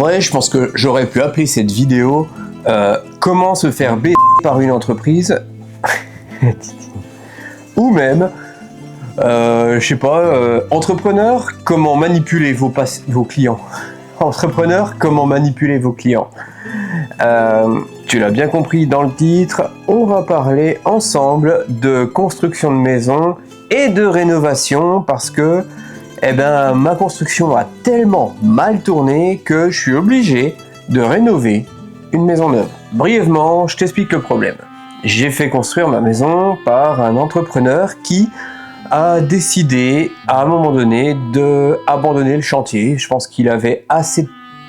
vrai, je pense que j'aurais pu appeler cette vidéo comment se faire baiser par une entreprise ou même je sais pas, entrepreneur, comment manipuler vos clients. Entrepreneur, comment manipuler vos clients. Tu l'as bien compris dans le titre, on va parler ensemble de construction de maison et de rénovation parce que ma construction a tellement mal tourné que je suis obligé de rénover une maison neuve. Brièvement, je t'explique le problème. J'ai fait construire ma maison par un entrepreneur qui a décidé à un moment donné d'abandonner le chantier. Je pense qu'il avait assez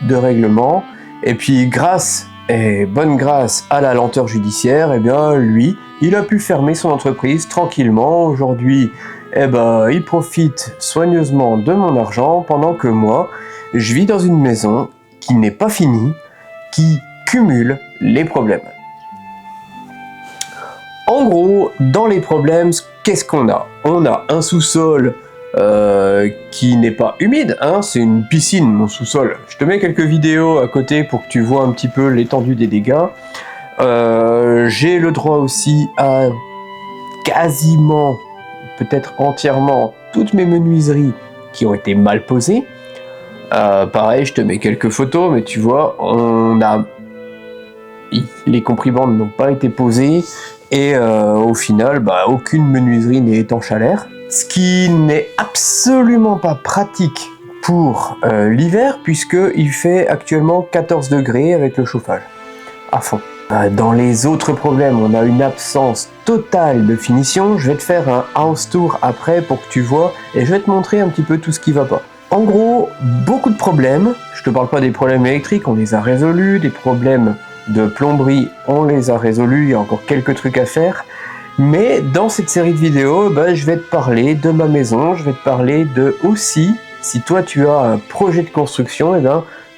de règlements et puis bonne grâce à la lenteur judiciaire, lui, il a pu fermer son entreprise tranquillement. Aujourd'hui, il profite soigneusement de mon argent pendant que moi, je vis dans une maison qui n'est pas finie, qui cumule les problèmes. En gros, dans les problèmes, qu'est-ce qu'on a? On a un sous-sol qui n'est pas humide, hein, c'est une piscine mon sous-sol. Je te mets quelques vidéos à côté pour que tu vois un petit peu l'étendue des dégâts. J'ai le droit aussi à quasiment, peut-être entièrement, toutes mes menuiseries qui ont été mal posées. Pareil, je te mets quelques photos, mais tu vois, les compribandes n'ont pas été posées et au final, aucune menuiserie n'est étanche à l'air. Ce qui n'est absolument pas pratique pour l'hiver puisqu'il fait actuellement 14 degrés avec le chauffage à fond. Dans les autres problèmes, on a une absence totale de finition. Je vais te faire un house tour après pour que tu vois et je vais te montrer un petit peu tout ce qui va pas. En gros, beaucoup de problèmes. Je te parle pas des problèmes électriques, on les a résolus. Des problèmes de plomberie, on les a résolus. Il y a encore quelques trucs à faire. Mais dans cette série de vidéos, je vais te parler de ma maison. Je vais te parler de aussi, si toi tu as un projet de construction,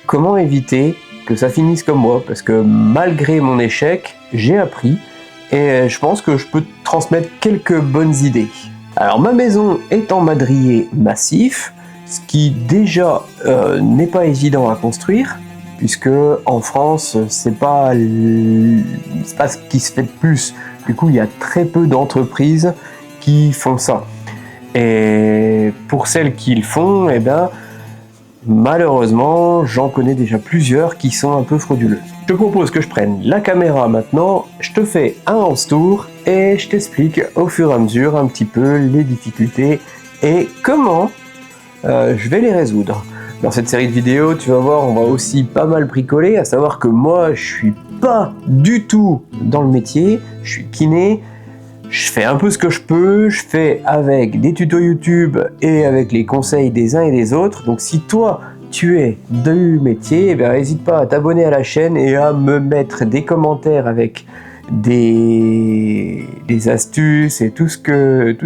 comment éviter que ça finisse comme moi, parce que malgré mon échec, j'ai appris et je pense que je peux te transmettre quelques bonnes idées. Alors ma maison est en madrier massif, ce qui déjà n'est pas évident à construire, puisque en France c'est pas ce qui se fait de plus. Du coup il y a très peu d'entreprises qui font ça. Et pour celles qui le font, malheureusement, j'en connais déjà plusieurs qui sont un peu frauduleux. Je te propose que je prenne la caméra maintenant, je te fais un house tour et je t'explique au fur et à mesure un petit peu les difficultés et comment je vais les résoudre. Dans cette série de vidéos, tu vas voir, on va aussi pas mal bricoler, à savoir que moi, je suis pas du tout dans le métier, je suis kiné. Je fais un peu ce que je peux, je fais avec des tutos YouTube et avec les conseils des uns et des autres. Donc si toi, tu es du métier, n'hésite pas à t'abonner à la chaîne et à me mettre des commentaires avec des astuces et tout ce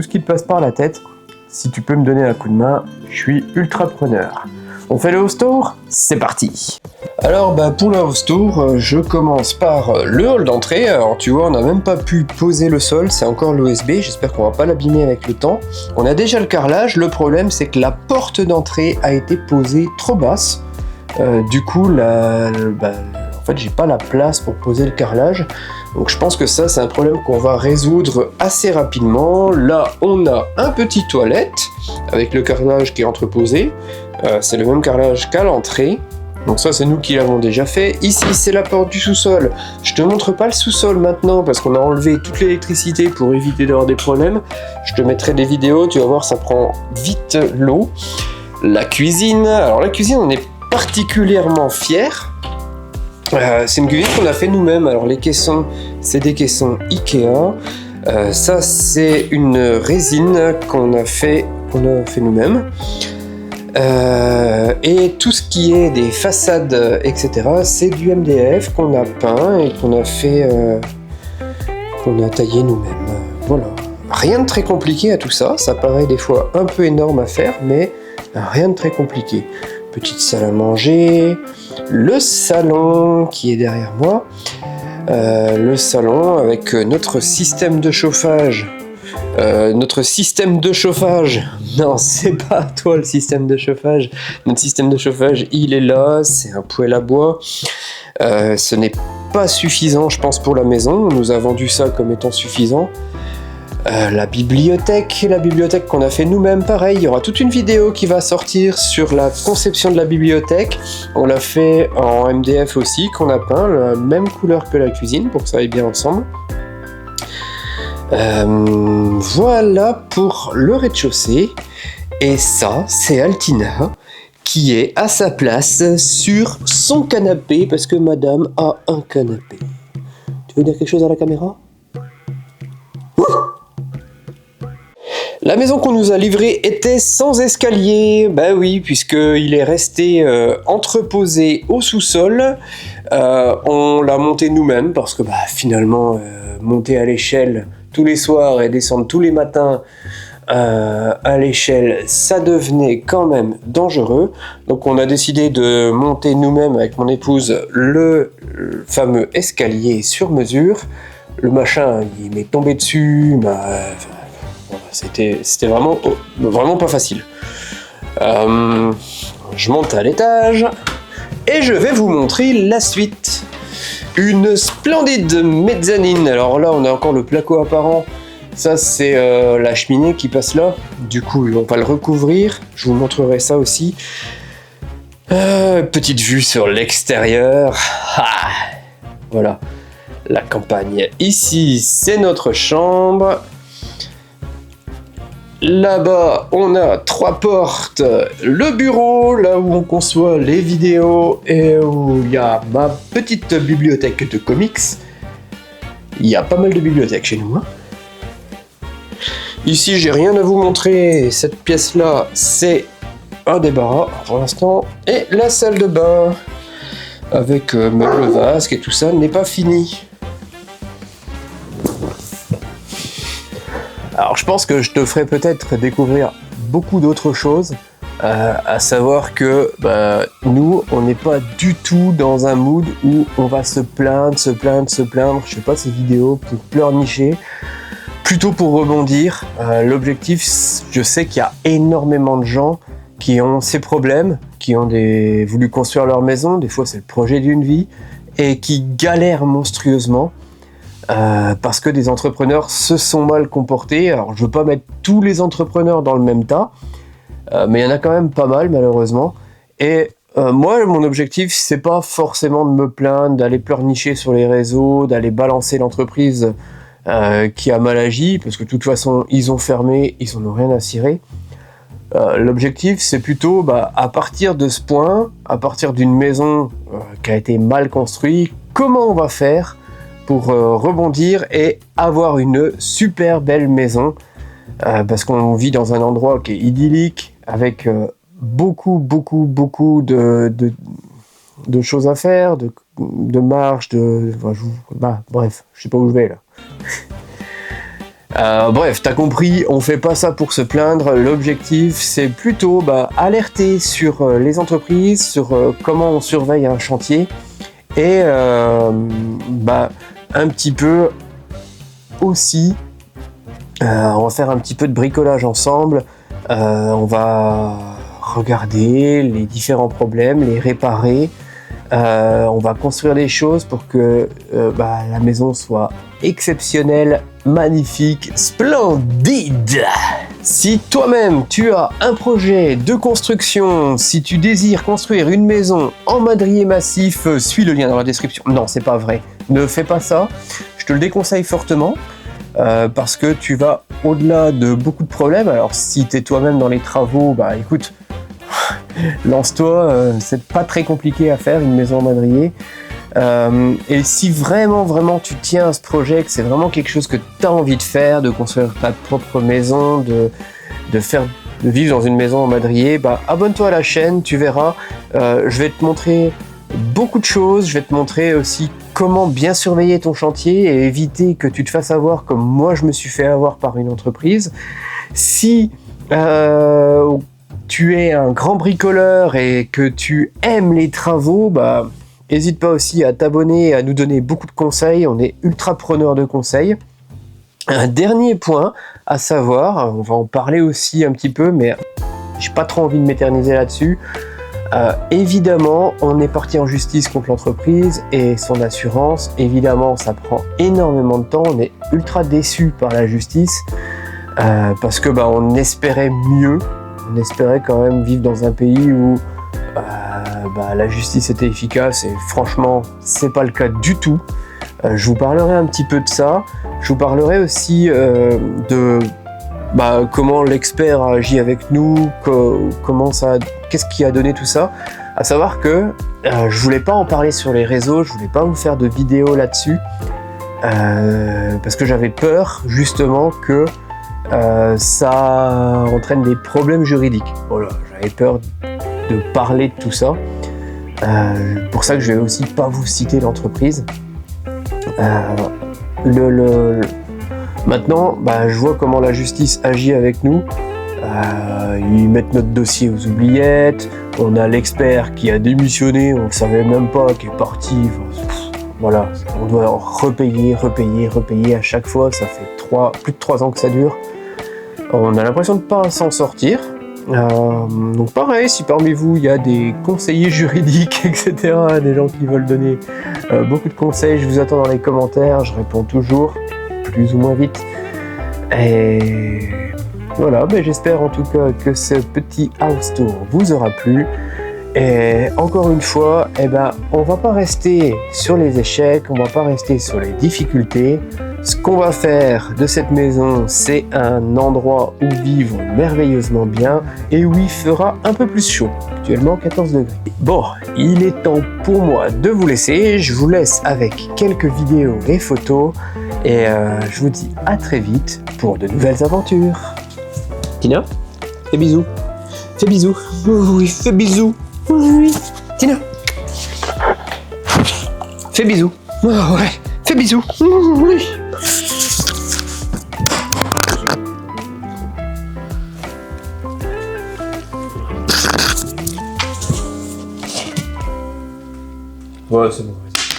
qui te passe par la tête. Si tu peux me donner un coup de main, je suis ultra preneur. On fait le house tour? C'est parti! Alors pour le house tour, je commence par le hall d'entrée. Alors tu vois, on n'a même pas pu poser le sol, c'est encore l'OSB, j'espère qu'on va pas l'abîmer avec le temps. On a déjà le carrelage, le problème c'est que la porte d'entrée a été posée trop basse. Du coup, en fait j'ai pas la place pour poser le carrelage. Donc je pense que ça c'est un problème qu'on va résoudre assez rapidement. Là on a un petit toilette avec le carrelage qui est entreposé. C'est le même carrelage qu'à l'entrée. Donc ça c'est nous qui l'avons déjà fait. Ici c'est la porte du sous-sol. Je te montre pas le sous-sol maintenant parce qu'on a enlevé toute l'électricité pour éviter d'avoir des problèmes. Je te mettrai des vidéos, tu vas voir ça prend vite l'eau. La cuisine, alors la cuisine on est particulièrement fiers. C'est une cuisine qu'on a fait nous-mêmes. Alors les caissons, c'est des caissons Ikea. Ça c'est une résine qu'on a fait nous-mêmes. Et tout ce qui est des façades, etc., c'est du MDF qu'on a peint et qu'on a fait, qu'on a taillé nous-mêmes. Voilà. Rien de très compliqué à tout ça. Ça paraît des fois un peu énorme à faire, mais rien de très compliqué. Petite salle à manger, le salon qui est derrière moi, le salon avec notre système de chauffage notre système de chauffage. Non, c'est pas toi le système de chauffage. Notre système de chauffage, il est là, c'est un poêle à bois. Ce n'est pas suffisant, je pense, pour la maison. On nous a vendu ça comme étant suffisant. La bibliothèque qu'on a fait nous-mêmes, pareil, il y aura toute une vidéo qui va sortir sur la conception de la bibliothèque. On l'a fait en MDF aussi, qu'on a peint, la même couleur que la cuisine, pour que ça aille bien ensemble. Voilà pour le rez-de-chaussée. Et ça, c'est Altina qui est à sa place sur son canapé, parce que madame a un canapé. Tu veux dire quelque chose à la caméra ? La maison qu'on nous a livrée était sans escalier. Bah oui, puisqu'il est resté entreposé au sous-sol. On l'a monté nous-mêmes, parce que finalement, monter à l'échelle tous les soirs et descendre tous les matins à l'échelle, ça devenait quand même dangereux. Donc on a décidé de monter nous-mêmes avec mon épouse le fameux escalier sur mesure. Le machin, il m'est tombé dessus, c'était vraiment pas facile. Je monte à l'étage et je vais vous montrer la suite. Une splendide mezzanine. Alors là, on a encore le placo apparent. Ça, c'est la cheminée qui passe là. Du coup, on va le recouvrir. Je vous montrerai ça aussi. Petite vue sur l'extérieur. Voilà, la campagne. Ici, c'est notre chambre. Là-bas, on a 3 portes, le bureau, là où on conçoit les vidéos et où il y a ma petite bibliothèque de comics. Il y a pas mal de bibliothèques chez nous. Ici, j'ai rien à vous montrer. Cette pièce-là, c'est un débarras pour l'instant. Et la salle de bain, avec meubles vasques et tout ça, n'est pas fini. Alors je pense que je te ferai peut-être découvrir beaucoup d'autres choses, à savoir que nous, on n'est pas du tout dans un mood où on va se plaindre, je fais pas ces vidéos pour pleurnicher, plutôt pour rebondir. L'objectif, je sais qu'il y a énormément de gens qui ont ces problèmes, qui ont voulu construire leur maison, des fois c'est le projet d'une vie, et qui galèrent monstrueusement. Parce que des entrepreneurs se sont mal comportés. Alors je veux pas mettre tous les entrepreneurs dans le même tas, mais il y en a quand même pas mal malheureusement. Et moi, mon objectif, c'est pas forcément de me plaindre, d'aller pleurnicher sur les réseaux, d'aller balancer l'entreprise qui a mal agi, parce que de toute façon, ils ont fermé, ils en ont rien à cirer. L'objectif, c'est plutôt, à partir de ce point, à partir d'une maison qui a été mal construite, comment on va faire pour rebondir et avoir une super belle maison, parce qu'on vit dans un endroit qui est idyllique, avec beaucoup de choses à faire, de marches, bref, je sais pas où je vais là. Bref, t'as compris, on fait pas ça pour se plaindre. L'objectif, c'est plutôt alerter sur les entreprises, sur comment on surveille un chantier, et un petit peu aussi, on va faire un petit peu de bricolage ensemble. On va regarder les différents problèmes, les réparer. On va construire des choses pour que la maison soit exceptionnelle, magnifique, splendide. Si toi-même tu as un projet de construction, si tu désires construire une maison en madrier massif, suis le lien dans la description. Non, c'est pas vrai. Ne fais pas ça. Je te le déconseille fortement. Parce que tu vas au-delà de beaucoup de problèmes. Alors si tu es toi-même dans les travaux, écoute, lance-toi, c'est pas très compliqué à faire une maison en madrier. Et si vraiment tu tiens à ce projet, que c'est vraiment quelque chose que tu as envie de faire, de construire ta propre maison, de vivre dans une maison en madrier, abonne-toi à la chaîne, tu verras. Je vais te montrer beaucoup de choses, je vais te montrer aussi comment bien surveiller ton chantier et éviter que tu te fasses avoir comme moi je me suis fait avoir par une entreprise. Si tu es un grand bricoleur et que tu aimes les travaux, n'hésite pas aussi à t'abonner et à nous donner beaucoup de conseils. On est ultra preneurs de conseils. Un dernier point à savoir, on va en parler aussi un petit peu, mais j'ai pas trop envie de m'éterniser là-dessus. Évidemment, on est parti en justice contre l'entreprise et son assurance. Évidemment, ça prend énormément de temps. On est ultra déçus par la justice parce que on espérait mieux. On espérait quand même vivre dans un pays où la justice était efficace et franchement, c'est pas le cas du tout. Je vous parlerai un petit peu de ça. Je vous parlerai aussi de comment l'expert a agi avec nous, qu'est-ce qui a donné tout ça. À savoir que je voulais pas en parler sur les réseaux, je voulais pas vous faire de vidéo là-dessus, parce que j'avais peur justement que ça entraîne des problèmes juridiques. Voilà, j'avais peur de parler de tout ça. Pour ça que je vais aussi pas vous citer l'entreprise. Maintenant, je vois comment la justice agit avec nous. Ils mettent notre dossier aux oubliettes. On a l'expert qui a démissionné, on ne savait même pas, qui est parti. Voilà, on doit repayer à chaque fois. Ça fait plus de 3 ans que ça dure. On a l'impression de ne pas s'en sortir. Donc pareil, si parmi vous il y a des conseillers juridiques, etc., des gens qui veulent donner beaucoup de conseils, je vous attends dans les commentaires, je réponds toujours, plus ou moins vite. Et voilà, j'espère en tout cas que ce petit house tour vous aura plu. Et encore une fois, on va pas rester sur les échecs, on va pas rester sur les difficultés. Ce qu'on va faire de cette maison, c'est un endroit où vivre merveilleusement bien et où il fera un peu plus chaud, actuellement 14 degrés. Bon, il est temps pour moi de vous laisser, je vous laisse avec quelques vidéos et photos et je vous dis à très vite pour de nouvelles aventures. Tina, fais bisous. Fais bisous. Oui, fais bisous. Oui. Tina. Fais bisous. Oh, ouais. Fais bisous. Oui. Ouais, c'est bon.